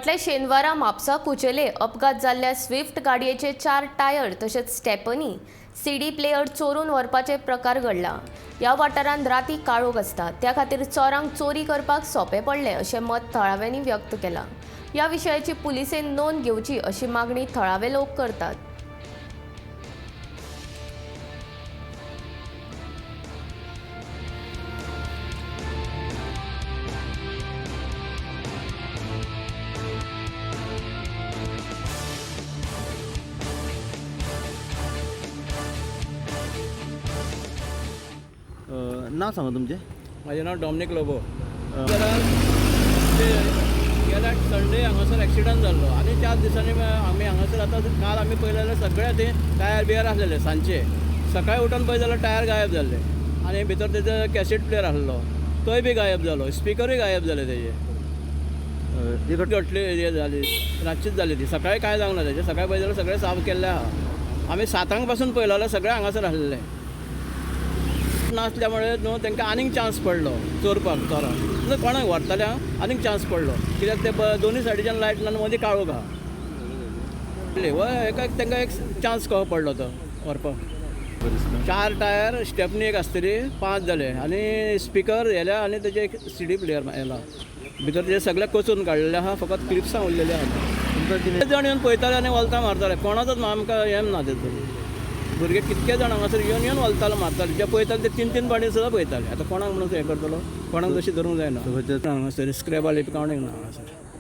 फाटल्या शेनवारा म्हापसा कुचेले अपघात जाल्ल्या स्विफ्ट गाडयेचे 4 टायर तशेंच स्टेपनी सीडी प्लेयर चोरून व्हरपाचे प्रकार घडला। ह्या वाठारांत राती काळोख आसता, त्या खातीर चोरांक चोरी करपाक सोंपें पडलें अशें मत थळाव्यांनी व्यक्त केलां। ह्या विशयाची पुलिसेन नोंद घेवची अशी मागणी थळावे लोक करतात। नाव सांगा तुमचे। माझे नाव डॉमिनिक लोबो। गेल्या संडे हांगासर एक्सिडंट जाल्लो आनी 4 दिसांनी आमी हांगासर आतां काल आमी पळयलें जाल्यार सगळे ते टायर बियर आसलेले सांजचे। सकाळीं उठून पळयत जाल्यार टायर गायब जाल्ले आनी भितर तेजो कॅसेट प्लेयर आसलो तोय बी गायब जालो, स्पिकरूय गायब जाले तेजे। घटली हे जाली रातचीच जाली ती, सकाळीं कांय जावंक ना तेजें। सकाळीं पळयत जाल्यार सगळें साफ केल्लें आहा। आमी 7 पासून पळयलो जाल्यार सगळे हांगासर आसलेले नासल्यामुळे न्हू तांकां आनीक चान्स पडलो चोरपाक चोरांक। कोणाक व्हरताले आनीक चान्स पडलो, कित्याक ते दोनूय सायडीच्यान लायट लावन मदीं काळोख आहा। एका तांकां एक चान्स कहो पडलो तो व्हरपाक। 4 टायर स्टेपनी एक आसतली, 5 जाले आनी स्पिकर येल्या आनी तेजे एक सीडी प्लेयर येला। भितर तेजे सगळे कोचून काडलेले आहा, फकत क्लिप्सां उरलेली आहा। कितले जाण येवन पळयताले आनी वलतां मारताले, कोणाचोच आमकां हें ना तेजो। भुरगे कितके जाण हांगासर येवन वलतालो मारताले, जे पळयताले ते 3-3 फावटी सुद्दां पळयताले। आतां कोणाक म्हणून हें करतलो, कोणाक तशी धरूंक जायना हांगासर स्क्रॅब आली कावणीक ना हांगासर।